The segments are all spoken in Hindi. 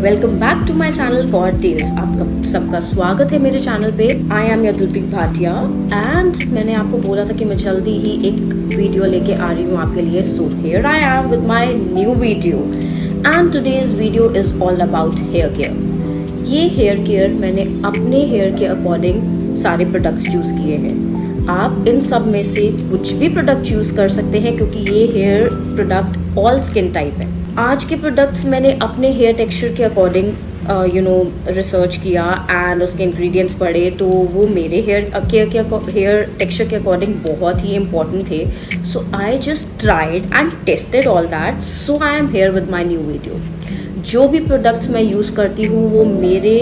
Welcome back to my channel God tales. आपका सबका स्वागत है मेरे चैनल पे। I am your Dilpreet Bhatia and मैंने आपको बोला था कि मैं जल्दी ही एक वीडियो लेके आ रही हूँ आपके लिए। So here I am with my new video and today's video is all about hair care. ये हेयर केयर मैंने अपने हेयर के अकॉर्डिंग सारे प्रोडक्ट्स चूज़ किए हैं। आप इन सब में से कुछ भी प्रोडक्ट चूज़ कर सकते हैं क्योंकि ये hair product all skin type है। आज के प्रोडक्ट्स मैंने अपने हेयर टेक्सचर के अकॉर्डिंग रिसर्च किया एंड उसके इंग्रेडिएंट्स पढ़े, तो वो मेरे हेयर टेक्सचर के अकॉर्डिंग बहुत ही इम्पॉर्टेंट थे। So I just tried and tested all that. So I am here with my new video. जो भी प्रोडक्ट्स मैं यूज़ करती हूँ वो मेरे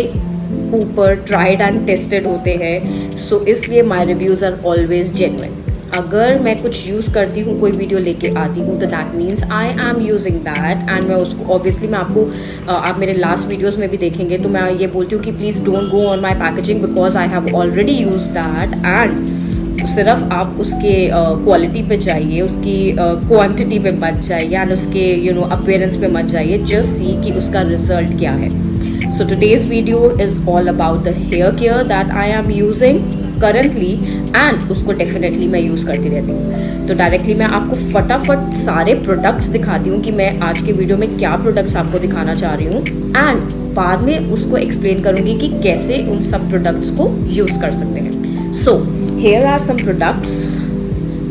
ऊपर ट्राइड एंड टेस्टेड होते हैं। सो इसलिए माई रिव्यूज़ आर ऑलवेज जेन्युइन। अगर मैं कुछ यूज़ करती हूँ, कोई वीडियो लेके आती हूँ, तो that means I am using that and मैं उसको ऑब्वियसली मैं आपको आप मेरे लास्ट वीडियोस में भी देखेंगे तो मैं ये बोलती हूँ कि please don't go on my packaging because I have already use that. And सिर्फ आप उसके क्वालिटी पे जाइए, उसकी क्वांटिटी पे मत जाइए एंड उसके अपीयरेंस पे मत जाइए। जस्ट सी कि उसका रिजल्ट क्या है। So today's video is all about the hair care that I am using currently and उसको डेफिनेटली मैं यूज़ करती रहती हूँ। तो डायरेक्टली मैं आपको फटाफट सारे प्रोडक्ट्स दिखाती हूँ कि मैं आज के वीडियो में क्या प्रोडक्ट्स आपको दिखाना चाह रही हूँ एंड बाद में उसको एक्सप्लेन करूँगी कि कैसे उन सब प्रोडक्ट्स को यूज़ कर सकते हैं। So here are some products.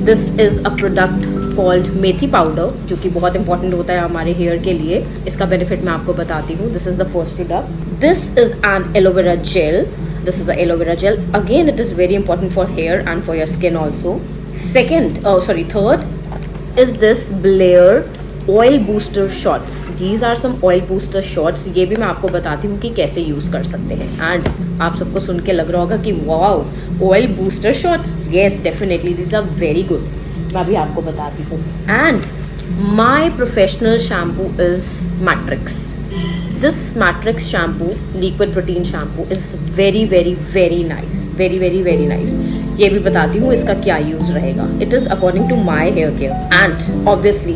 This is a product called methi powder, जो कि बहुत इंपॉर्टेंट होता है हमारे हेयर के लिए। इसका बेनिफिट मैं आपको बताती हूँ। This is the first product. This is an aloe vera gel. This is the aloe vera gel. Again, it is very important for hair and for your skin also. Third is this Blair oil booster shots. These are some oil booster shots. ये भी मैं आपको बताती हूँ कि कैसे यूज़ कर सकते हैं। एंड आप सबको सुन के लग रहा होगा कि wow, oil booster shots. Yes, definitely. These are very good. मैं भी आपको बताती हूँ। And my professional shampoo is Matrix. This Matrix shampoo, liquid protein shampoo, is very very very nice. Very very very nice. ये भी बताती हूँ इसका क्या यूज़ रहेगा. It is according to my hair care. And obviously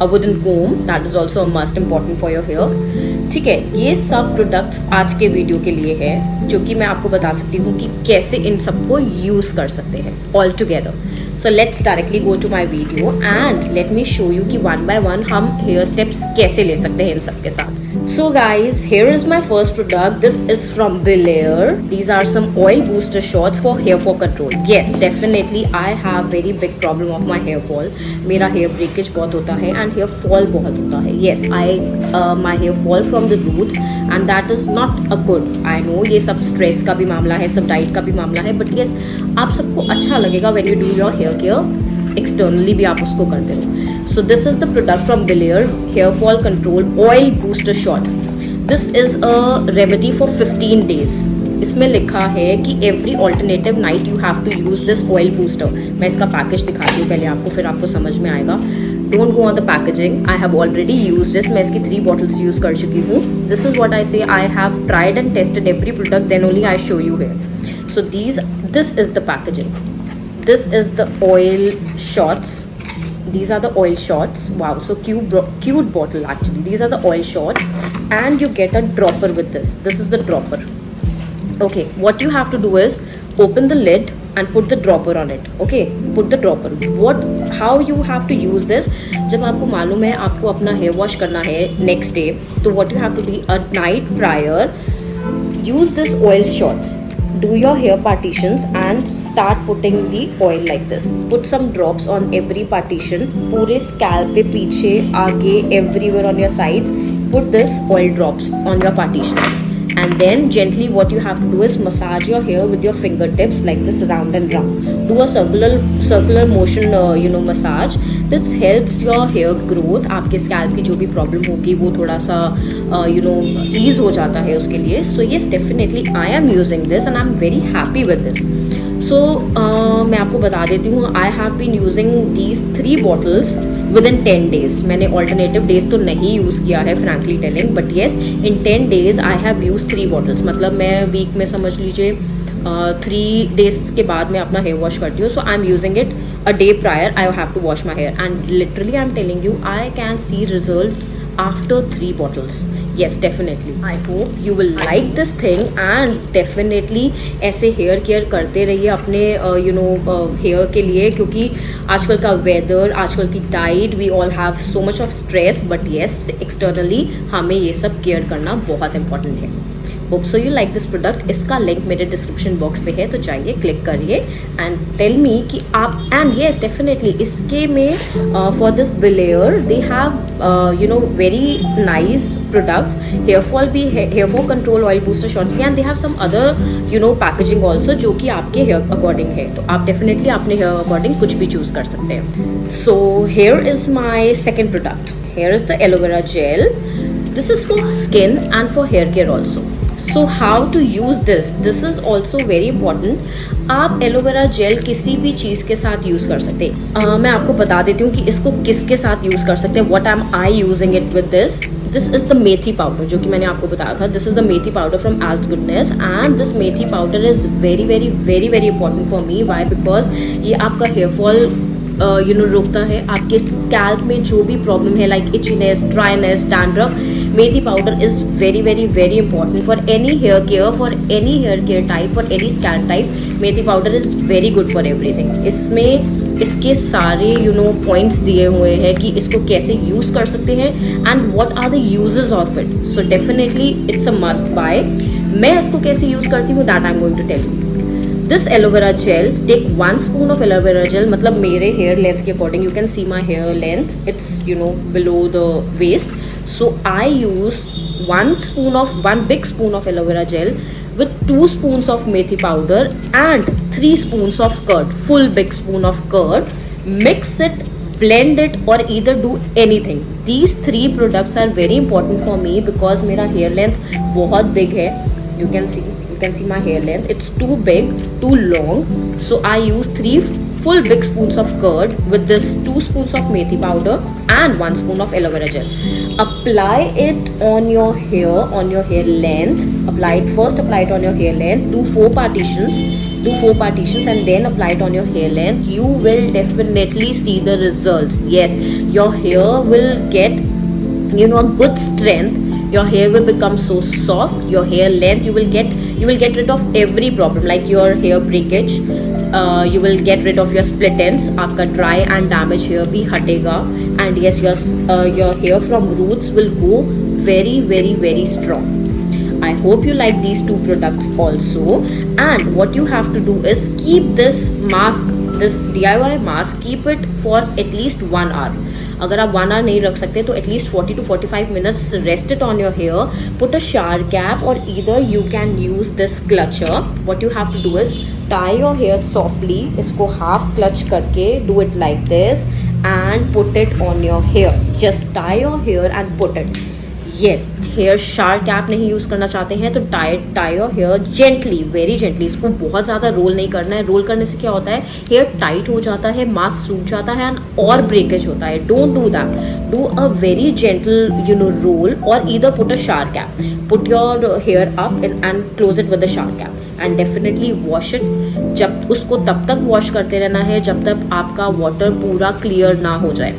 a wooden comb, that is also a must important for your hair. ठीक है, ये सब प्रोडक्ट्स आज के वीडियो के लिए है जो कि मैं आपको बता सकती हूँ कि कैसे इन सबको यूज़ कर सकते हैं all together. So let's directly go to my video and let me show you कि वन बाय वन हम हेयर स्टेप्स कैसे ले सकते हैं इन सब के साथ। So guys, here is my first product. This is from Blair. These are some oil booster shots for hair fall control. Yes, definitely I have very big problem of my hair fall. मेरा hair breakage बहुत होता है and hair fall बहुत होता है. Yes, my hair fall from the roots and that is not a good. I know ये सब stress का भी मामला है, सब diet का भी मामला है, but yes, आप सबको अच्छा लगेगा when you do your hair care. Externally भी आप उसको करते हो। So this is the product from Blair hair fall control oil booster shots. This is a remedy for 15 days. इसमें लिखा है कि every alternative night you have to use this oil booster. मैं इसका पैकेज दिखाती हूँ पहले आपको, फिर आपको समझ में आएगा। Don't go on the packaging. I have already use this. मैं इसकी 3 बॉटल्स यूज कर चुकी हूँ। This is what I say, I have tried and tested every product, then only I show you here. So this is the packaging. This is the oil shots. These are the oil shots. Wow, so cute bottle actually. These are the oil shots and you get a dropper with this. This is the dropper. Okay, what you have to do is open the lid and put the dropper on it. Okay, put the dropper. How you have to use this? जब आपको मालूम है आपको अपना hair wash करना है next day, तो what you have to do a night prior, use this oil shots. Do your hair partitions and start putting the oil like this. Put some drops on every partition. पूरे scalp पे, पीछे, आगे, everywhere on your sides. Put this oil drops on your partitions. And then gently what you have to do is massage your hair with your fingertips like this, round and round. Do a circular motion massage. This helps your hair growth. आपके scalp की जो भी problem होगी वो थोड़ा सा ease हो जाता है उसके लिए. So yes, definitely I am using this and I'm very happy with this. So मैं आपको बता देती हूँ, I have been using these 3 bottles within 10 days. मैंने alternative days तो नहीं यूज़ किया है frankly telling, but yes, in 10 days I have used 3 bottles. मतलब मैं वीक में समझ लीजिए 3 days के बाद मैं अपना हेयर वॉश करती हूँ. So I'm using it a day prior. I have to wash my hair and literally I'm telling you I can see results after 3 bottles. Yes, definitely. I hope you will like this thing and definitely ऐसे हेयर केयर करते रहिए अपने हेयर के लिए, क्योंकि आजकल का वेदर, आजकल की diet, we all have so much of stress, but yes externally हमें ये सब केयर करना बहुत इंपॉर्टेंट है. Hope so you like this product. इसका लिंक मेरे डिस्क्रिप्शन बॉक्स पे है, तो जाइए क्लिक करिए एंड टेल मी कि आप. एंड येस डेफिनेटली इसके में फॉर दिस विलेयर they have very nice products, hair fall control, oil booster shots, and they have some other packaging also जो कि आपके हेयर अकॉर्डिंग है. तो आप डेफिनेटली अपने हेयर अकॉर्डिंग कुछ भी चूज कर सकते हैं. So here is my second product. Here is the aloe vera gel. This is for skin and for hair care also. So how to use this is also very important. आप एलोवेरा जेल किसी भी चीज़ के साथ यूज़ कर सकते हैं. मैं आपको बता देती हूँ कि इसको किसके साथ यूज़ कर सकते हैं. What am I using it with this. This is the methi powder जो कि मैंने आपको बताया था. This is the methi powder from else goodness and this methi powder is very very very very important for me. Why? Because ये आपका हेयर फॉल रोकता है. आपके स्कैल्प में जो भी प्रॉब्लम है like itchiness, dryness, dandruff, methi powder is very very very important for any hair care, for any hair care type, for any scalp type. Methi powder is very good for everything. इसमें इसके सारे पॉइंट्स दिए हुए हैं कि इसको कैसे यूज कर सकते हैं and what are the uses of it. So definitely it's a must buy. मैं इसको कैसे यूज करती हूँ that I am going to tell you. This aloe vera gel, take 1 spoon of aloe vera gel. मतलब मेरे हेयर लेंथ के according, you can see my hair length, it's below the waist. So I use 1 big spoon of aloe vera gel with 2 spoons of methi powder and 3 spoons of curd, full big spoon of curd. Mix it, blend it or either do anything. These 3 products are very important for me because मेरा hair length बहुत big है. You can see my hair length. It's too big, too long. So I use 3 full big spoons of curd with this 2 spoons of methi powder and 1 spoon of aloe vera gel. Apply it on your hair length. Apply it on your hair length. Do 4 partitions and then apply it on your hair length. You will definitely see the results. Yes, your hair will get a good strength. Your hair will become so soft. Your hair length, you will get rid of every problem like your hair breakage. You will get rid of your split ends. आपका dry and damaged hair भी हटेगा. And yes, your hair from roots will go very very very strong. I hope you like these 2 products also. And what you have to do is keep this DIY mask, keep it for at least 1 hour. अगर आप 1 hour नहीं रख सकते तो at least 40 to 45 minutes rest it on your hair. Put a shower cap or either you can use this clutcher. What you have to do is tie your hair softly. इसको half clutch करके do it like this and put it on your hair. Just tie your hair and put it. Yes, hair shower cap नहीं यूज़ करना चाहते हैं तो tie your hair gently, very gently. इसको बहुत ज़्यादा रोल नहीं करना है. रोल करने से क्या होता है, हेयर टाइट हो जाता है, मास्क सूख जाता है और ब्रेकेज होता है. Don't do that. Do a very gentle roll और either put a shower cap. Put your hair up and close it with a shower cap and definitely wash it. जब उसको तब तक वॉश करते रहना है जब तक आपका वाटर पूरा क्लियर ना हो जाए.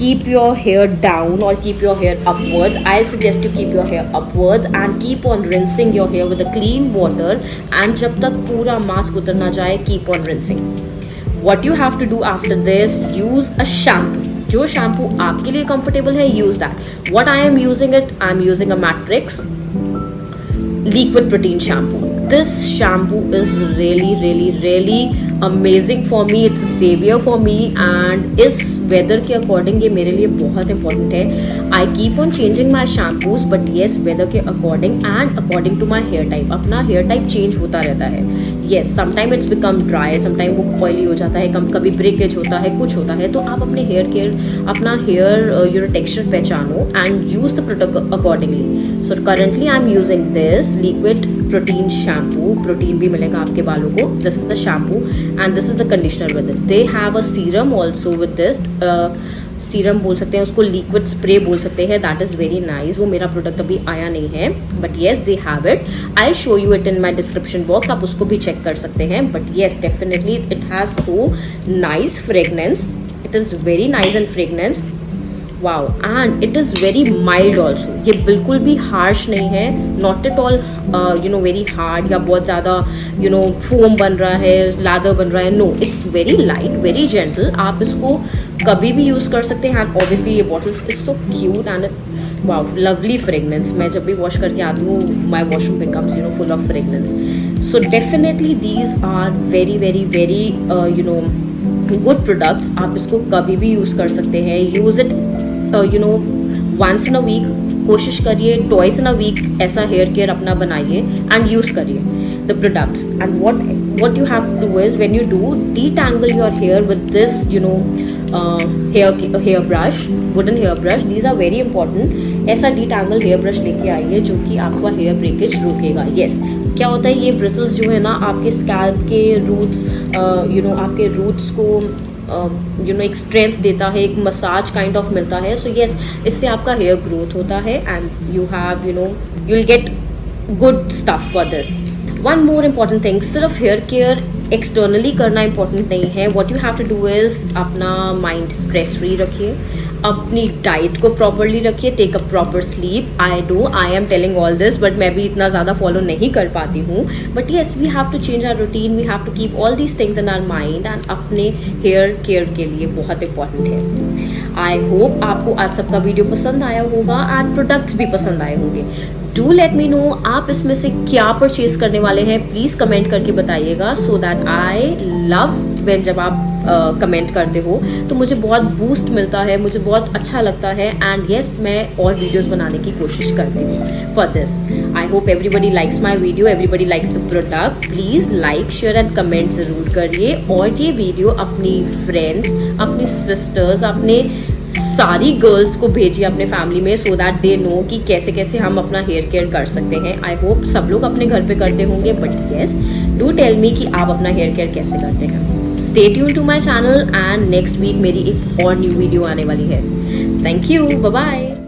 Keep your hair down or keep your hair upwards. I'll suggest you keep your hair upwards and keep on rinsing your hair with a clean water. And जब तक पूरा मास्क उतर ना जाए, keep on rinsing. What you have to do after this, use a shampoo. जो शैम्पू आपके लिए comfortable है, use that. What I am using it, I am using a Matrix liquid protein shampoo. This shampoo is really really really amazing for me. It's a savior for me and इस वेदर के अकॉर्डिंग ये मेरे लिए बहुत इंपॉर्टेंट है. I keep on changing my shampoos but yes weather के according and according to my hair type. अपना हेयर टाइप चेंज होता रहता है. Yes, sometime it's become dry, sometime वो ऑयली हो जाता है, कभी ब्रेकेज होता है, कुछ होता है. तो आप अपने अपना हेयर टेक्सचर पहचानो and use the product accordingly. So currently I am using this liquid protein shampoo. Protein भी मिलेगा आपके बालों को. This is the shampoo and this is the conditioner with it. They have a serum also with this. Serum बोल सकते हैं उसको, लिक्विड स्प्रे बोल सकते हैं. That is very nice. वो मेरा प्रोडक्ट अभी आया नहीं है but yes they have it. I show you it in my description box. आप उसको भी चेक कर सकते हैं. But yes definitely it has so nice fragrance. It is very nice in fragrance. Wow, and it is very mild also. ये बिल्कुल भी हार्श नहीं है, not at all very hard या बहुत ज़्यादा फोम बन रहा है, लैदर बन रहा है। No, it's very light, very gentle. आप इसको कभी भी यूज़ कर सकते हैं। एंड ऑब्वियसली ये bottles is so cute and wow, lovely fragrance. मैं जब भी वॉश करके आती हूँ, my washroom becomes full of fragrance. So definitely these are very very very good products. आप इसको कभी भी यूज़ कर सकते हैं। Use it once in a week, कोशिश करिए ट्वाइस इन अ वीक ऐसा हेयर केयर अपना बनाइए एंड यूज़ करिए the products. And what you have to do is, when you do, detangle your hair with this hair brush, wooden hair brush. These are very important. ऐसा detangle hair brush लेके आइए जो कि आपका हेयर ब्रेकेज रोकेगा। yes, क्या होता है, ये ब्रिसल्स जो है ना आपके स्कैल्प के रूट्स आपके रूट्स को एक स्ट्रेंथ देता है, एक मसाज काइंड ऑफ मिलता है। सो येस, इससे आपका हेयर ग्रोथ होता है and you have you will get good stuff for this. One more important thing, सिर्फ हेयर केयर एक्सटर्नली करना इंपॉर्टेंट नहीं है। What you have to do is अपना माइंड स्ट्रेस फ्री रखिए, अपनी डाइट को प्रॉपरली रखिए, take a proper sleep. I am telling all this, but मैं भी इतना ज़्यादा फॉलो नहीं कर पाती हूँ। But yes, we have to change our routine, we have to keep all these things in our mind and अपने हेयर केयर के लिए बहुत इंपॉर्टेंट है। आई होप आपको आज सबका वीडियो पसंद आया होगा एंड प्रोडक्ट्स भी पसंद आए होंगे। डू लेट मी नो आप इसमें से क्या परचेज करने वाले हैं, प्लीज़ कमेंट करके बताइएगा, so that I love when जब आप कमेंट करते हो तो मुझे बहुत बूस्ट मिलता है, मुझे बहुत अच्छा लगता है। एंड येस, मैं और वीडियोस बनाने की कोशिश करती हूँ for this. I hope everybody likes my video, everybody likes the product. Please like, share and comment ज़रूर करिए और ये वीडियो अपनी फ्रेंड्स, अपनी सिस्टर्स, अपने सारी गर्ल्स को भेजिए अपने फैमिली में, सो दैट दे नो कि कैसे कैसे हम अपना हेयर केयर कर सकते हैं। आई होप सब लोग अपने घर पे करते होंगे, but yes, do tell me कि आप अपना हेयर केयर कैसे करते हैं। Stay tune to my channel and next week मेरी एक और न्यू वीडियो आने वाली है। Thank you, bye bye.